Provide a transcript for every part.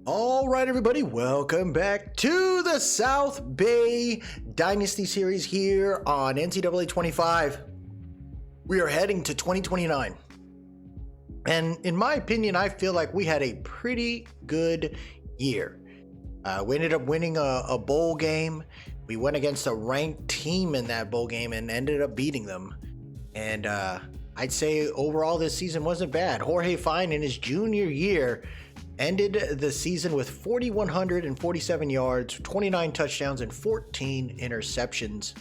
All right, everybody, welcome back to the Southbay Dynasty series here on NCAA 25. We are heading to 2029. And in my opinion, I feel like we had a pretty good year. We ended up winning a bowl game. We went against a ranked team in that bowl game and ended up beating them. And I'd say overall this season wasn't bad. Jorge Fine in his junior year ended the season with 4,147 yards, 29 touchdowns, and 14 interceptions.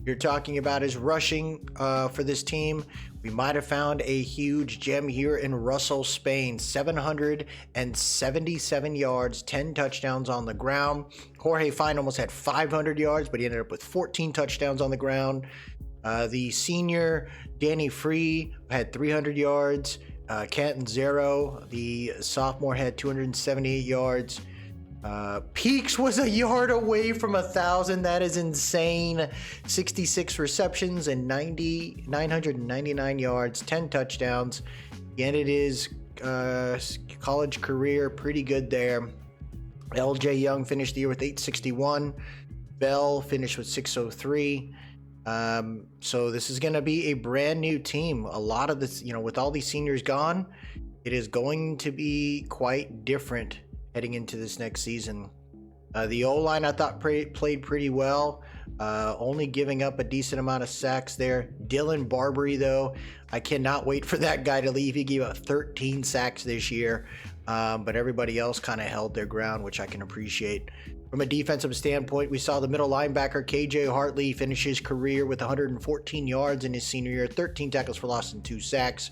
You're talking about his rushing for this team. We might have found a huge gem here in Russell Spain, 777 yards, 10 touchdowns on the ground. Jorge Fine almost had 500 yards, but he ended up with 14 touchdowns on the ground. The senior, Danny Free, had 300 yards. Canton Zero, the sophomore, had 278 yards. Peaks was a yard away from 1,000. That is insane. 66 receptions and 999 yards, 10 touchdowns. He ended his college career pretty good there. LJ Young finished the year with 861. Bell finished with 603. So this is going to be a brand new team. A lot of this, with all these seniors gone, it is going to be quite different heading into this next season. The O-line I thought played pretty well, only giving up a decent amount of sacks there. Dylan Barbary, though, I cannot wait for that guy to leave. He gave up 13 sacks this year, but everybody else kind of held their ground, which I can appreciate. From a defensive standpoint, we saw the middle linebacker KJ Hartley finish his career with 114 yards in his senior year, 13 tackles for loss and 2 sacks.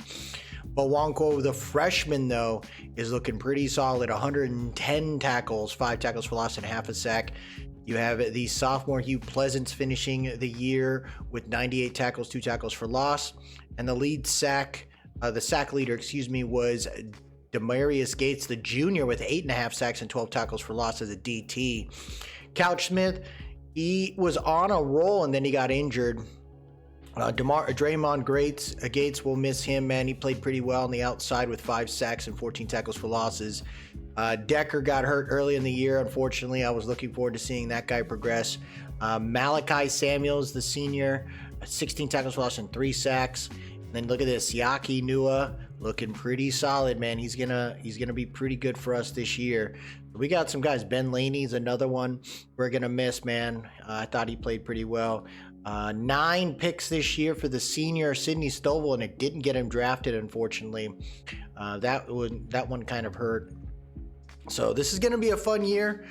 Bawanko, the freshman, though, is looking pretty solid. 110 tackles, 5 tackles for loss and half a sack. You have the sophomore Hugh Pleasance finishing the year with 98 tackles, 2 tackles for loss. And the sack leader, was Demarius Gates, the junior, with 8.5 sacks and 12 tackles for loss as a DT. Couch Smith, he was on a roll and then he got injured. Draymond Gates, will miss him, man. He played pretty well on the outside with 5 sacks and 14 tackles for losses. Decker got hurt early in the year. Unfortunately, I was looking forward to seeing that guy progress. Malachi Samuels, the senior, 16 tackles for loss and 3 sacks. And then look at this, Yaki Nua, looking pretty solid, man. He's gonna be pretty good for us this year. We got some guys. Ben Laney's another one we're gonna miss, man. I thought he played pretty well. 9 picks this year for the senior Sidney Stovall, and it didn't get him drafted, unfortunately. That one kind of hurt. So this is gonna be a fun year.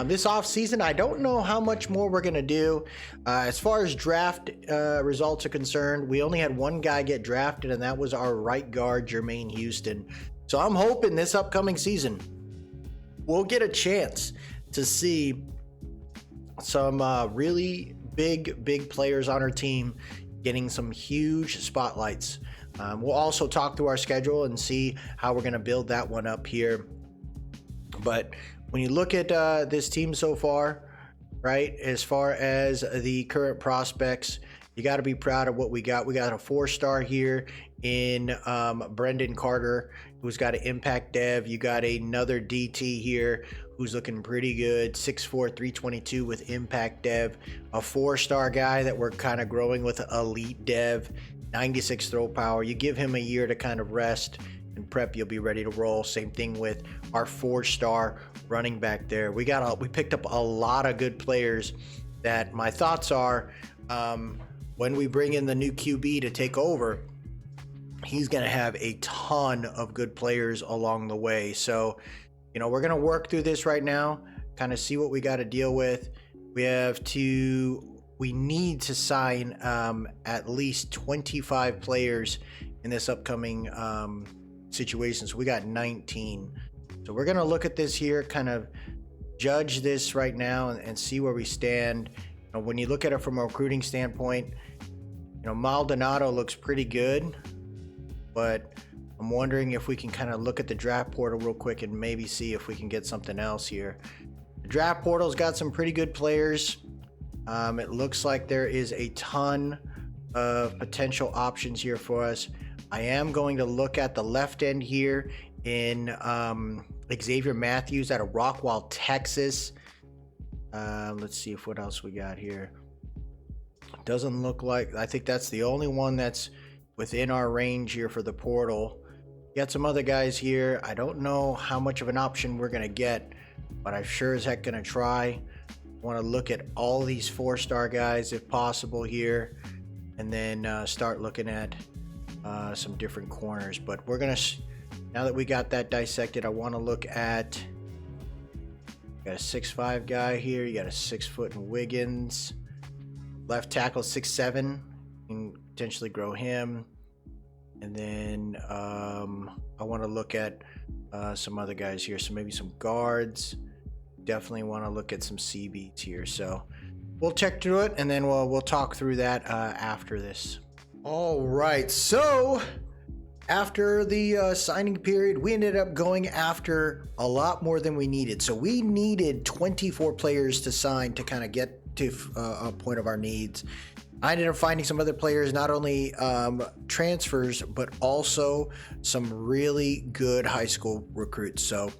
This offseason, I don't know how much more we're going to do. As far as draft results are concerned, we only had one guy get drafted, and that was our right guard, Jermaine Houston. So I'm hoping this upcoming season we'll get a chance to see some really big players on our team getting some huge spotlights. We'll also talk through our schedule and see how we're going to build that one up here. But when you look at this team so far, right, as far as the current prospects, you got to be proud of what we got. We got a 4-star here in Brendan Carter, who's got an impact dev. You got another DT here who's looking pretty good, 6'4", 322 with impact dev. A 4-star guy that we're kind of growing with elite dev, 96 throw power. You give him a year to kind of rest and prep, you'll be ready to roll. Same thing with our 4-star running back there. We picked up a lot of good players that my thoughts are, when we bring in the new QB to take over, he's going to have a ton of good players along the way. So, we're going to work through this right now, kind of see what we got to deal with. We need to sign at least 25 players in this upcoming situation. So we got 19. So we're going to look at this here, kind of judge this right now and see where we stand. When you look at it from a recruiting standpoint, Maldonado looks pretty good, but I'm wondering if we can kind of look at the draft portal real quick and maybe see if we can get something else here. The draft portal's got some pretty good players. It looks like there is a ton of potential options here for us. I am going to look at the left end here in Xavier Matthews out of Rockwall, Texas. Let's see what else we got here. Doesn't look like, I think that's the only one that's within our range here for the portal. Got some other guys here. I don't know how much of an option we're going to get, but I'm sure as heck going to try. Want to look at all these 4-star guys if possible here, and then start looking at some different corners. But we're going to, now that we got that dissected, I want to look at, got a 6'5" guy here. You got a 6 foot in Wiggins. Left tackle 6'7", can potentially grow him. And then I want to look at some other guys here. So maybe some guards. Definitely want to look at some CBs here. So we'll check through it, and then we'll talk through that after this. All right. So after the signing period, we ended up going after a lot more than we needed. So we needed 24 players to sign to kind of get to a point of our needs. I ended up finding some other players, not only transfers, but also some really good high school recruits. So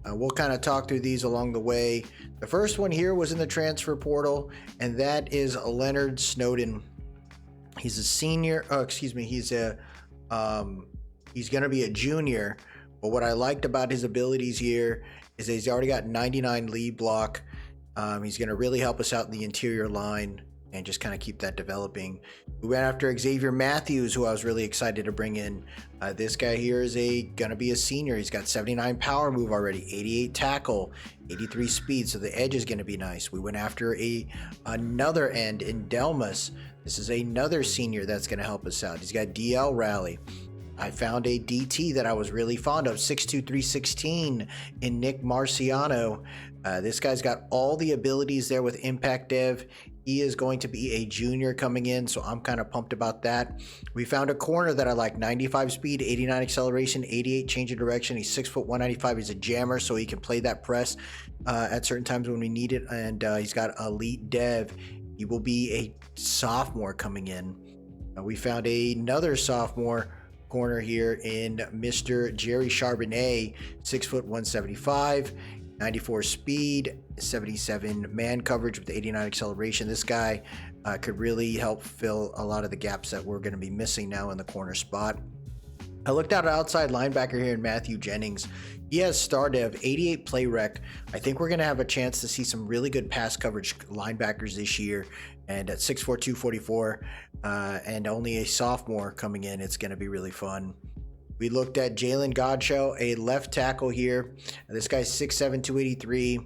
we'll kind of talk through these along the way. The first one here was in the transfer portal, and that is Leonard Snowden. He's a senior. He's going to be a junior. But what I liked about his abilities here is that he's already got 99 lead block. He's going to really help us out in the interior line and just kind of keep that developing. We went after Xavier Matthews, who I was really excited to bring in. This guy here is going to be a senior. He's got 79 power move already, 88 tackle, 83 speed, so the edge is going to be nice. We went after another end in Delmas. This is another senior that's going to help us out. He's got DL rally. I found a DT that I was really fond of, 6'2", 316 in Nick Marciano. This guy's got all the abilities there with impact dev. He is going to be a junior coming in, so I'm kind of pumped about that. We found a corner that I like, 95 speed, 89 acceleration, 88 change of direction. He's 6 foot 195. He's a jammer, so he can play that press at certain times when we need it. And he's got elite dev. He will be a sophomore coming in. We found another sophomore corner here in Mr. Jerry Charbonnet, 6 foot 175. 94 speed, 77 man coverage with 89 acceleration. This guy could really help fill a lot of the gaps that we're going to be missing now in the corner spot. I looked at an outside linebacker here in Matthew Jennings. He has star dev, 88 play rec. I think we're going to have a chance to see some really good pass coverage linebackers this year. And at 6'4", 244, and only a sophomore coming in, it's going to be really fun. We looked at Jalen Godshow, a left tackle here. This guy's 6'7", 283.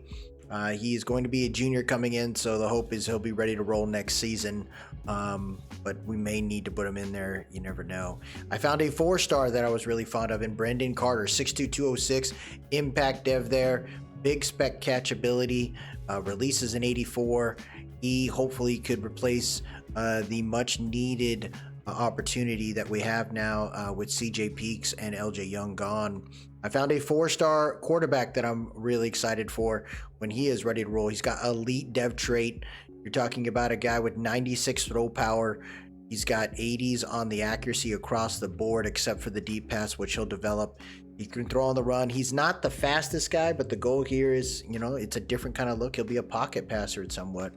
He is going to be a junior coming in, so the hope is he'll be ready to roll next season. But we may need to put him in there. You never know. I found a 4-star that I was really fond of in Brendan Carter, 6'2", 206. Impact dev there. Big spec catch ability. Releases an 84. He hopefully could replace the much needed opportunity that we have now with CJ Peaks and LJ Young gone. I found a 4-star quarterback that I'm really excited for when he is ready to roll. He's got elite dev trait. You're talking about a guy with 96 throw power. He's got 80s on the accuracy across the board, except for the deep pass, which he'll develop. He can throw on the run. He's not the fastest guy, but the goal here is, it's a different kind of look. He'll be a pocket passer somewhat.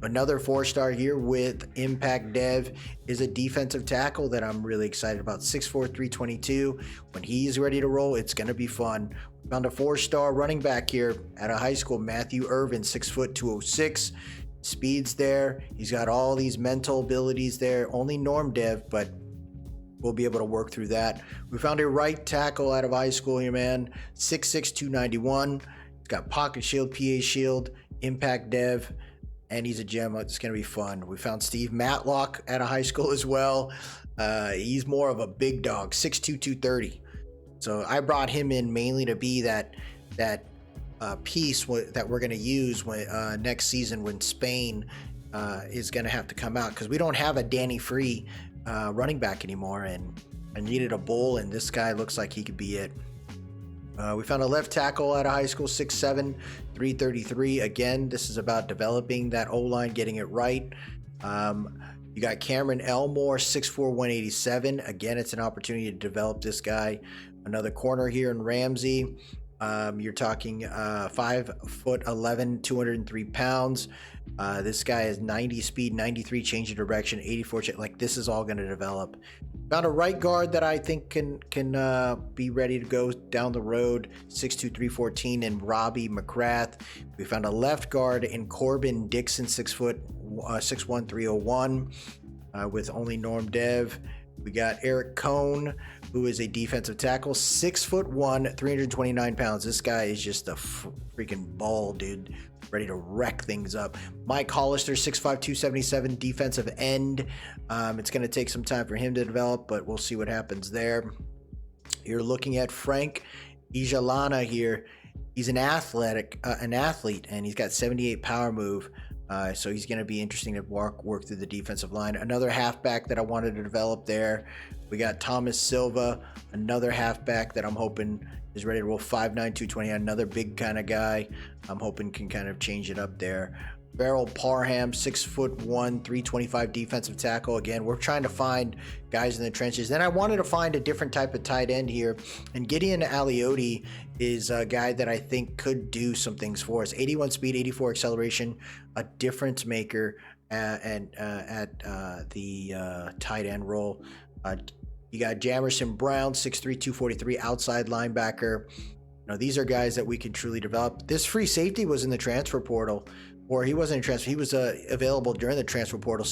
Another 4-star here with impact dev is a defensive tackle that I'm really excited about. 6'4", 322. When he's ready to roll, it's going to be fun. We found a 4-star running back here at a high school, Matthew Irvin, 6 foot 206. Speed's there. He's got all these mental abilities there. Only norm dev, but we'll be able to work through that. We found a right tackle out of high school here, man. 6'6", 291. He's got pocket shield, PA shield, impact dev. And he's a gem. It's going to be fun. We found Steve Matlock at a high school as well. He's more of a big dog, 6'2", 230. So I brought him in mainly to be that piece that we're going to use when next season when Spain is going to have to come out, because we don't have a Danny Free running back anymore, and I needed a bull, and this guy looks like he could be it. We found a left tackle at a high school, 6'7", 333. Again, this is about developing that O-line, getting it right. You got Cameron Elmore, 6'4", 187. Again, it's an opportunity to develop this guy. another corner here in Ramsey. You're talking 5'11", 203 pounds. This guy has 90 speed, 93 change of direction, 84 like this is all going to develop. Found a right guard that I think can be ready to go down the road, 6'2", 314, and Robbie McGrath. We found a left guard in Corbin Dixon, 6'1", 301, with only Norm Dev. We got Eric Cohn, who is a defensive tackle, 6'1", 329 pounds. This guy is just a freaking ball, dude. Ready to wreck things up. Mike Hollister, 6'5", 277, defensive end. It's going to take some time for him to develop, but we'll see what happens there. You're looking at Frank Ijalana here. He's an athlete, and he's got 78 power move. So he's going to be interesting to work through the defensive line. Another halfback that I wanted to develop there. We got Thomas Silva, another halfback that I'm hoping is ready to roll, 5'9", 220, another big kind of guy. I'm hoping can kind of change it up there. Beryl Parham, 6'1", 325 defensive tackle. Again, we're trying to find guys in the trenches. Then I wanted to find a different type of tight end here. And Gideon Aliotti is a guy that I think could do some things for us. 81 speed, 84 acceleration, a difference maker at the tight end role. You got Jamerson Brown, 6'3", 243, outside linebacker. These are guys that we can truly develop. This free safety was in the transfer portal. Or he wasn't a transfer. He was available during the transfer portal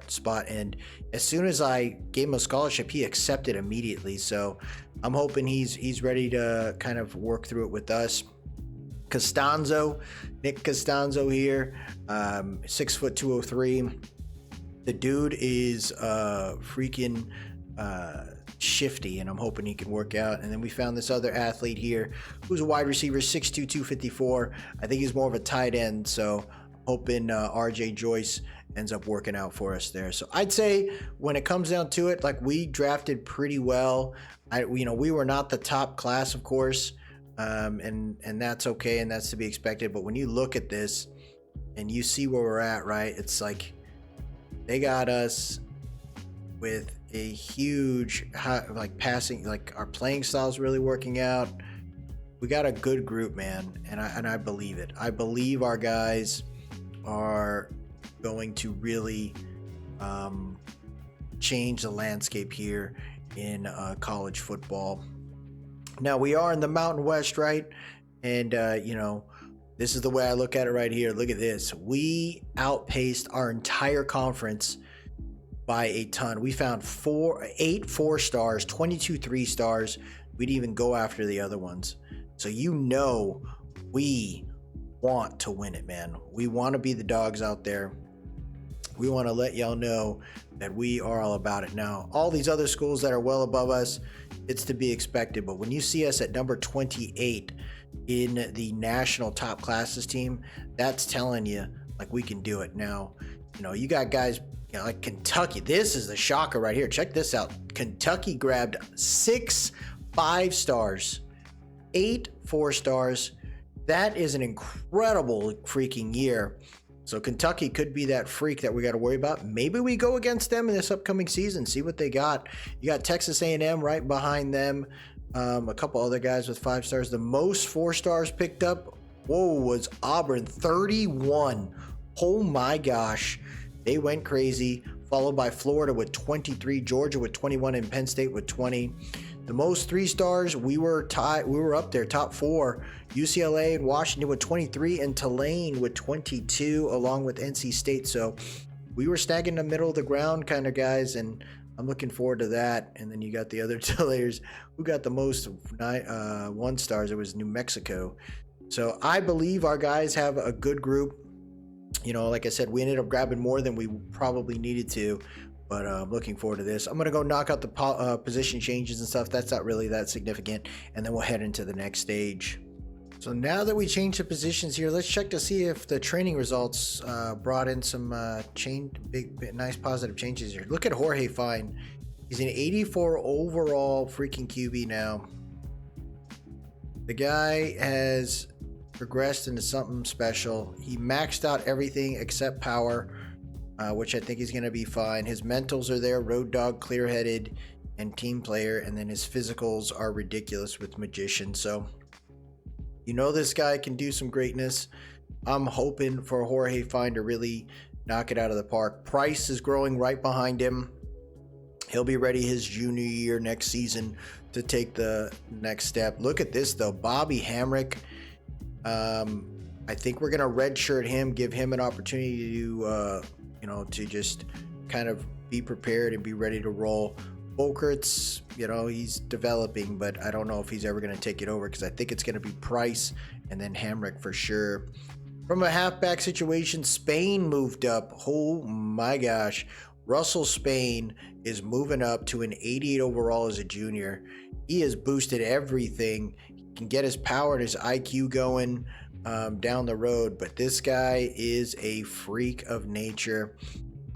spot, and as soon as I gave him a scholarship, he accepted immediately. So I'm hoping he's ready to kind of work through it with us. Nick Costanzo here, 6', 203. The dude is freaking shifty, and I'm hoping he can work out. And then we found this other athlete here who's a wide receiver, 6'2", 254. I think he's more of a tight end, so hoping RJ Joyce ends up working out for us there. So I'd say when it comes down to it, like, we drafted pretty well. We were not the top class, of course, and that's okay, and that's to be expected. But when you look at this and you see where we're at, right, it's like they got us with a huge passing, like our playing style is really working out. We got a good group, man, and I believe it. I believe our guys are going to really change the landscape here in college football. Now, we are in the Mountain West, right? And this is the way I look at it right here. Look at this. We outpaced our entire conference by a ton. We found 8 4-stars, 22 3-stars. We didn't even go after the other ones. So we want to win it, man. We want to be the dogs out there. We want to let y'all know that we are all about it. Now, all these other schools that are well above us, it's to be expected. But when you see us at number 28 in the national top classes team, that's telling you, like, we can do it. Now, you got guys like Kentucky. This is the shocker right here. Check this out. Kentucky grabbed 6 5-stars, 8 4-stars. That is an incredible freaking year. So Kentucky could be that freak that we got to worry about. Maybe we go against them in this upcoming season, see what they got. You got Texas A&M right behind them. A couple other guys with 5 stars. The most 4 stars picked up, was Auburn, 31. Oh my gosh. They went crazy, followed by Florida with 23, Georgia with 21, and Penn State with 20. The most 3 stars, we were up there, top 4. UCLA and Washington with 23, and Tulane with 22, along with NC State. So we were snagging the middle of the ground kind of guys, and I'm looking forward to that. And then you got the other players who got the most 1 stars. It was New Mexico. So I believe our guys have a good group. Like I said, we ended up grabbing more than we probably needed to, but I'm looking forward to this. I'm going to go knock out the position changes and stuff. That's not really that significant. And then we'll head into the next stage. So now that we changed the positions here, let's check to see if the training results brought in some nice positive changes here. Look at Jorge Fine. He's an 84 overall freaking QB now. The guy has progressed into something special. He maxed out everything except power, which I think he's going to be fine. His mentals are there, road dog, clear-headed, and team player, and then his physicals are ridiculous with magician. So you know this guy can do some greatness. I'm hoping for Jorge Fine to really knock it out of the park. Price is growing right behind him. He'll be ready his junior year next season to take the next step. Look at this though, Bobby Hamrick. I think we're gonna redshirt him, give him an opportunity to to just kind of be prepared and be ready to roll. Bokert's, he's developing, but I don't know if he's ever going to take it over because I think it's going to be Price and then Hamrick for sure. From a halfback situation, Spain moved up. Oh my gosh. Russell Spain is moving up to an 88 overall as a junior. He has boosted everything. He can get his power and his IQ going down the road, but this guy is a freak of nature.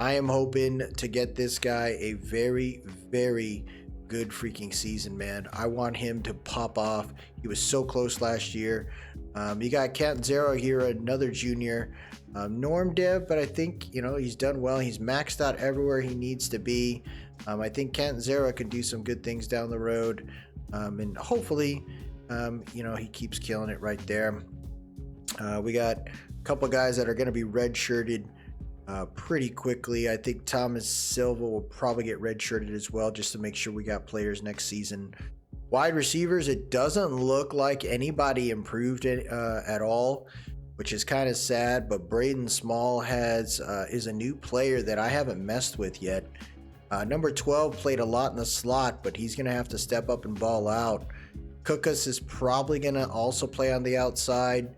I am hoping to get this guy a very, very good freaking season, man. I want him to pop off. He was so close last year. You got Catanzaro here, another junior. Norm Dev, but I think, he's done well. He's maxed out everywhere he needs to be. I think Catanzaro can do some good things down the road. And hopefully, he keeps killing it right there. We got a couple guys that are going to be red-shirted pretty quickly. I think Thomas Silva will probably get redshirted as well, just to make sure we got players next season. Wide receivers, it doesn't look like anybody improved at all, which is kind of sad, but Braden Small is a new player that I haven't messed with yet. Number 12 played a lot in the slot, but he's going to have to step up and ball out. Kukas is probably going to also play on the outside,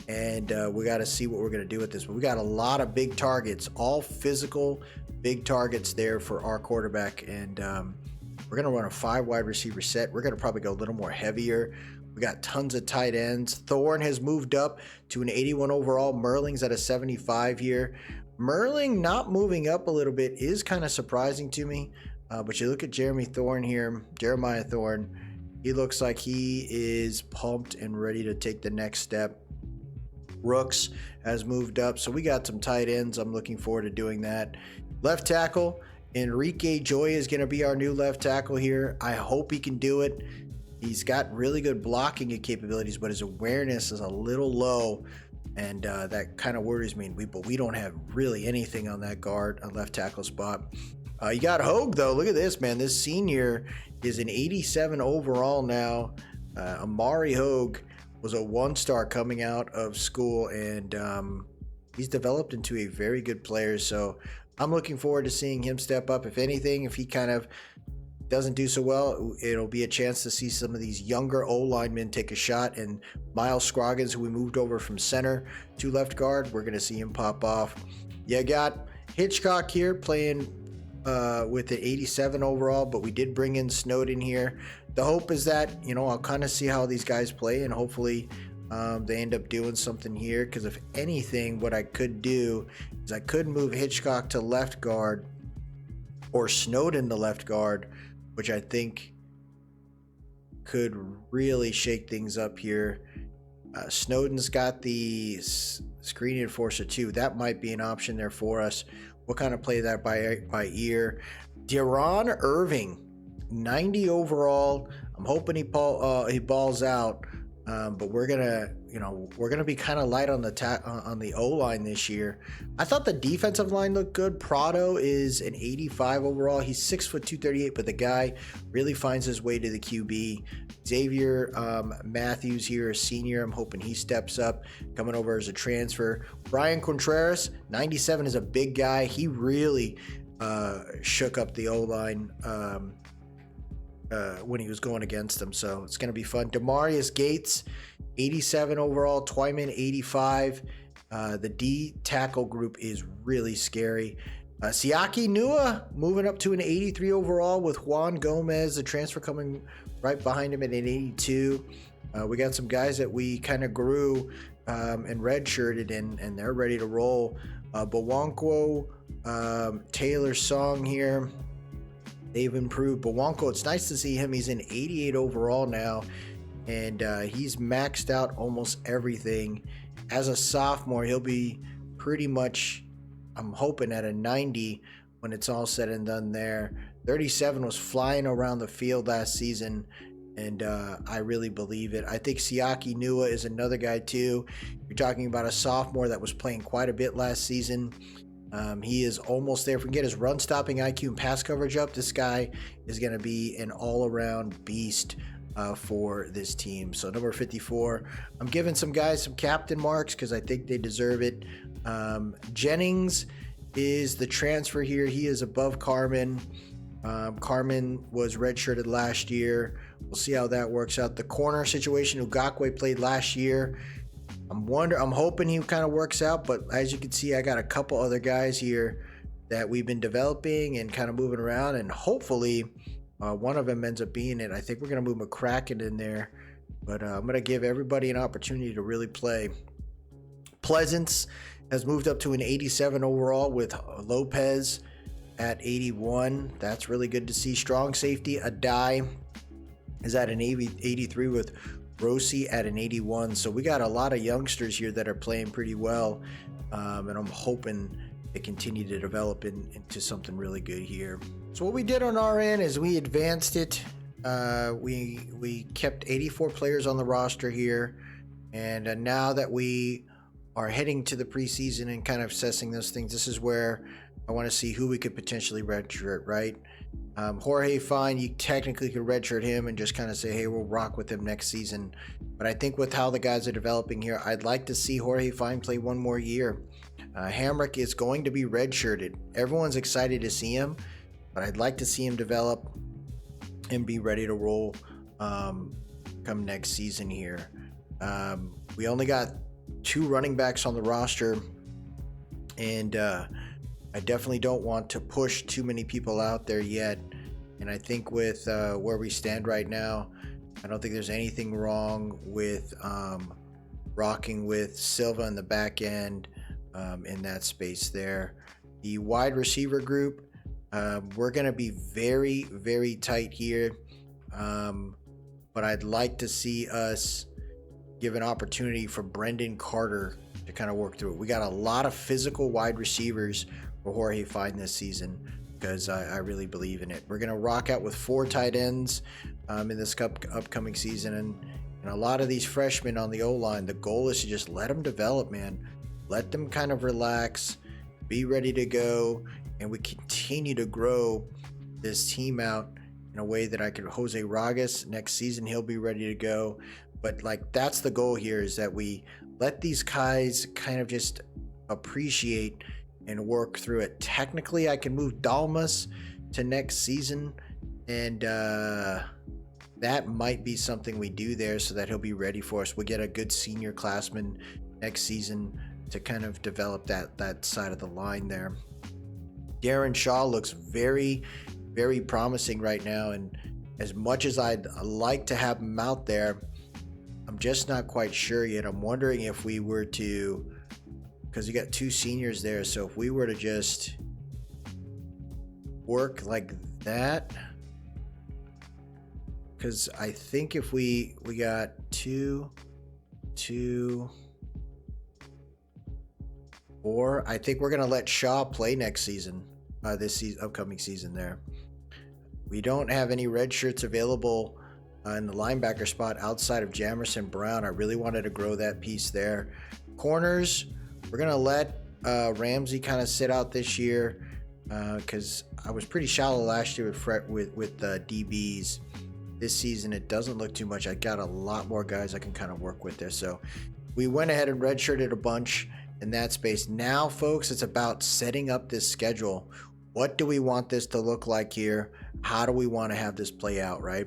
and we got to see what we're going to do with this. But we got a lot of big targets, all physical big targets there for our quarterback, and we're going to run a 5 wide receiver set. We're going to probably go a little more heavier. We got tons of tight ends. Thorne has moved up to an 81 overall. Merling's at a 75 here. Merling not moving up a little bit is kind of surprising to me. But you look at Jeremiah Thorne. He looks like he is pumped and ready to take the next step. Rooks has moved up. So we got some tight ends. I'm looking forward to doing that. Left tackle, Enrique Joy is going to be our new left tackle here. I hope he can do it. He's got really good blocking capabilities, but his awareness is a little low, and that kind of worries me. But we don't have really anything on that left tackle spot. You got Hogue, though. Look at this, man. This senior is an 87 overall now. Amari Hogue was a 1-star coming out of school, and he's developed into a very good player. So I'm looking forward to seeing him step up. If anything, if he kind of doesn't do so well, it'll be a chance to see some of these younger O-linemen take a shot. And Miles Scroggins, who we moved over from center to left guard, we're going to see him pop off. You got Hitchcock here playing with an 87 overall, but we did bring in Snowden here. The hope is that, I'll kind of see how these guys play, and hopefully they end up doing something here, because if anything, what I could do is I could move Hitchcock to left guard or Snowden to left guard, which I think could really shake things up here. Snowden's got the screen enforcer too. That might be an option there for us. We'll kind of play that by ear. Deron Irving, 90 overall. I'm hoping he balls out, but we're gonna be kind of light on the O-line this year. I thought the defensive line looked good. Prado is an 85 overall. He's 6 foot 238, but the guy really finds his way to the QB. Xavier Matthews here, a senior. I'm hoping he steps up, coming over as a transfer. Brian Contreras, 97, is a big guy. He really shook up the O-line when he was going against them, so it's going to be fun. Demarius Gates, 87 overall. Twyman, 85. The D tackle group is really scary. Siaki Nua moving up to an 83 overall, with Juan Gomez, the transfer, coming right behind him at an 82. We got some guys that we kind of grew and redshirted, and they're ready to roll. Bawanko, Taylor Song here. They've improved. Bawanko, it's nice to see him. He's an 88 overall now, and he's maxed out almost everything. As a sophomore, he'll be pretty much, I'm hoping, at a 90 when it's all said and done there. 37 was flying around the field last season, and I really believe it. I think Siaki Nua is another guy too. You're talking about a sophomore that was playing quite a bit last season. He is almost there. If we can get his run stopping IQ and pass coverage up, this guy is going to be an all-around beast for this team. So number 54, I'm giving some guys some captain marks because I think they deserve it. Jennings is the transfer here. He is above Carmen. Carmen was redshirted last year. We'll see how that works out. The corner situation, Ugakwe played last year. I'm hoping he kind of works out, but as you can see, I got a couple other guys here that we've been developing and kind of moving around, and hopefully one of them ends up being it. I think we're going to move McCracken in there, but I'm going to give everybody an opportunity to really play. Pleasance has moved up to an 87 overall with Lopez at 81. That's really good to see. Strong safety, Adai is at an 83 with Rossi at an 81. So we got a lot of youngsters here that are playing pretty well, and I'm hoping they continue to develop into something really good here. So what we did on our end is we advanced it. We kept 84 players on the roster here, and now that we are heading to the preseason and kind of assessing those things, this is where I want to see who we could potentially redshirt, right? Jorge Fine, you technically could redshirt him and just kind of say, hey, we'll rock with him next season. But I think with how the guys are developing here, I'd like to see Jorge Fine play one more year. Hamrick is going to be redshirted. Everyone's excited to see him, but I'd like to see him develop and be ready to roll come next season here. We only got 2 running backs on the roster, and I definitely don't want to push too many people out there yet. And I think with where we stand right now, I don't think there's anything wrong with rocking with Silva in the back end in that space there. The wide receiver group, we're going to be very, very tight here. But I'd like to see us give an opportunity for Brendan Carter to kind of work through it. We got a lot of physical wide receivers for Jorge Fine this season because I really believe in it. We're going to rock out with 4 tight ends in this upcoming season, and a lot of these freshmen on the O-line, the goal is to just let them develop, man. Let them kind of relax, be ready to go, and we continue to grow this team out in a way that I could. Jose Ragas, next season, he'll be ready to go. But like, that's the goal here, is that we let these guys kind of just appreciate and work through it. Technically, I can move Dalmas to next season, and that might be something we do there so that he'll be ready for us. We get a good senior classman next season to kind of develop that side of the line there. Darren Shaw looks very, very promising right now, and as much as I'd like to have him out there, I'm just not quite sure yet. I'm wondering if we were to, because you got 2 seniors there, so if we were to just work like that, because I think if we got 2, 4, I think we're gonna let Shaw play next season, upcoming season there. We don't have any red shirts available in the linebacker spot outside of Jamerson Brown. I really wanted to grow that piece there. Corners, we're gonna let Ramsey kind of sit out this year because I was pretty shallow last year with DBs. This season it doesn't look too much. I got a lot more guys I can kind of work with there. So we went ahead and redshirted a bunch in that space. Now, folks, it's about setting up this schedule. What do we want this to look like here? How do we want to have this play out, right?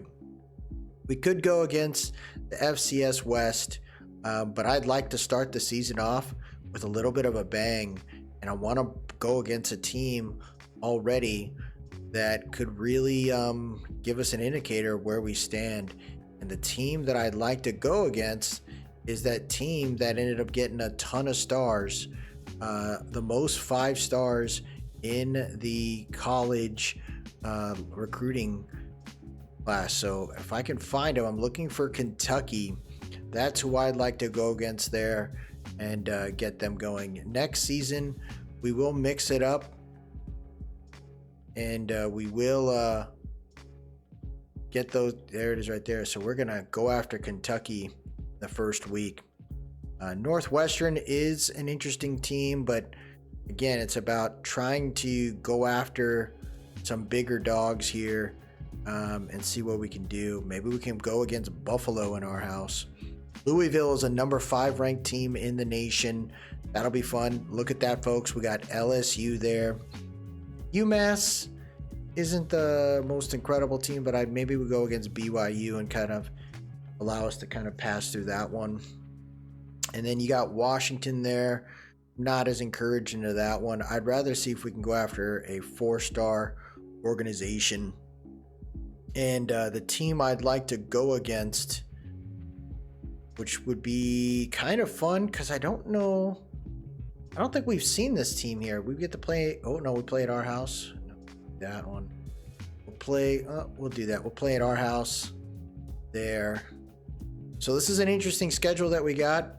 We could go against the FCS West, but I'd like to start the season off with a little bit of a bang, and I want to go against a team already that could really give us an indicator of where we stand. And the team that I'd like to go against is that team that ended up getting a ton of stars, the most 5 stars in the college recruiting class. So if I can find them, I'm looking for Kentucky. That's who I'd like to go against there and get them going. Next season, we will mix it up. and we will get those. There it is right there. So we're going to go after Kentucky the first week. Northwestern is an interesting team, but again, it's about trying to go after some bigger dogs here and see what we can do. Maybe we can go against Buffalo in our house. Louisville is a number 5 ranked team in the nation. That'll be fun. Look at that, folks. We got LSU there. UMass isn't the most incredible team, but maybe we go against BYU and kind of allow us to kind of pass through that one. And then you got Washington there. Not as encouraged into that one. I'd rather see if we can go after a 4-star organization. And the team I'd like to go against, which would be kind of fun because I don't think we've seen this team here. We get to play. Oh no, we play at our house. No, that one. We'll do that. We'll play at our house there. So this is an interesting schedule that we got.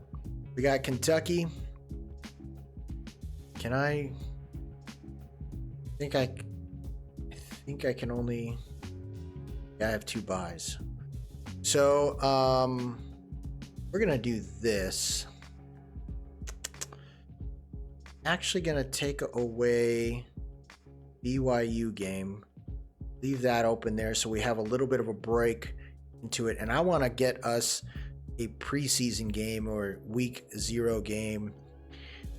We got Kentucky. I think I can only. Yeah, I have 2 buys. So we're gonna do this. Actually gonna take away BYU game. Leave that open there so we have a little bit of a break into it. And I want to get us a preseason game or week 0 game.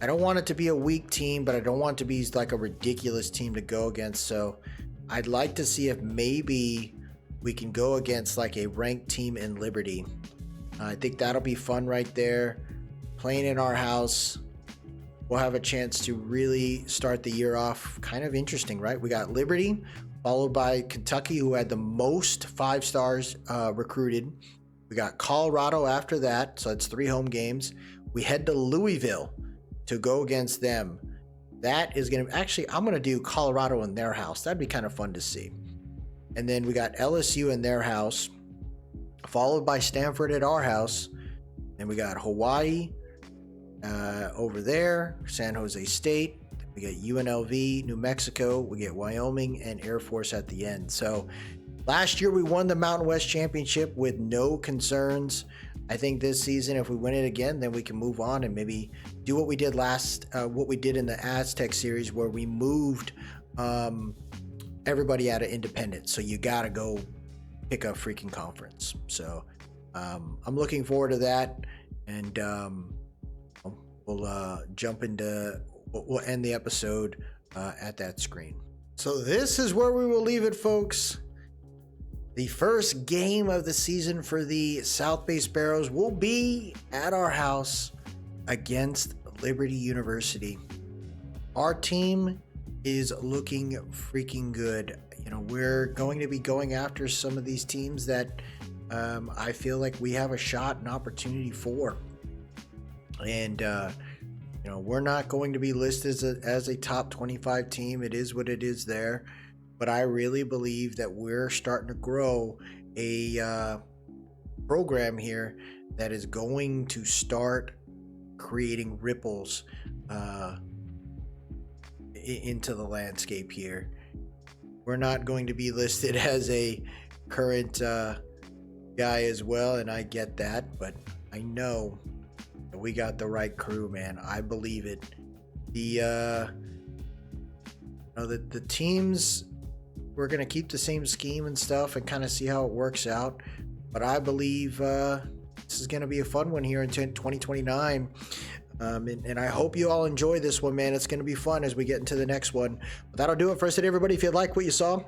I don't want it to be a weak team, but I don't want it to be like a ridiculous team to go against. So I'd like to see if maybe we can go against like a ranked team in Liberty. I think that'll be fun right there. Playing in our house. We'll have a chance to really start the year off kind of interesting, right? We got Liberty, followed by Kentucky, who had the most 5 stars recruited. We got Colorado after that, so it's 3 home games. We head to Louisville to go against them. That is going to... Actually, I'm going to do Colorado in their house. That'd be kind of fun to see. And then we got LSU in their house, followed by Stanford at our house. Then we got Hawaii over there, San Jose State. We get UNLV, New Mexico. We get Wyoming and Air Force at the end. So last year we won the Mountain West Championship with no concerns. I think this season, if we win it again, then we can move on and maybe do what we did what we did in the Aztec series, where we moved everybody out of independence. So you got to go pick a freaking conference. So I'm looking forward to that, and we'll jump into. We'll end the episode at that screen. So this is where we will leave it, folks. The first game of the season for the Southbay Sparrows will be at our house against Liberty University. Our team is looking freaking good. You know, we're going to be going after some of these teams that I feel like we have a shot and opportunity for. And, you know, we're not going to be listed as a top 25 team. It is what it is there. But I really believe that we're starting to grow a program here that is going to start creating ripples into the landscape here. We're not going to be listed as a current guy as well, and I get that, but I know that we got the right crew, man. I believe it. The teams, we're going to keep the same scheme and stuff and kind of see how it works out. But I believe this is going to be a fun one here in 2029. And I hope you all enjoy this one, man. It's going to be fun as we get into the next one. But that'll do it for us today, everybody. If you like what you saw,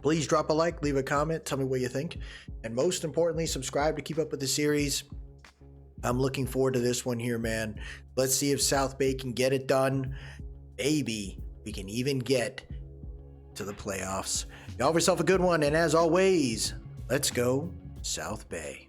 please drop a like, leave a comment, tell me what you think. And most importantly, subscribe to keep up with the series. I'm looking forward to this one here, man. Let's see if South Bay can get it done. Maybe we can even get to the playoffs. Y'all have yourself a good one, and as always, let's go South Bay.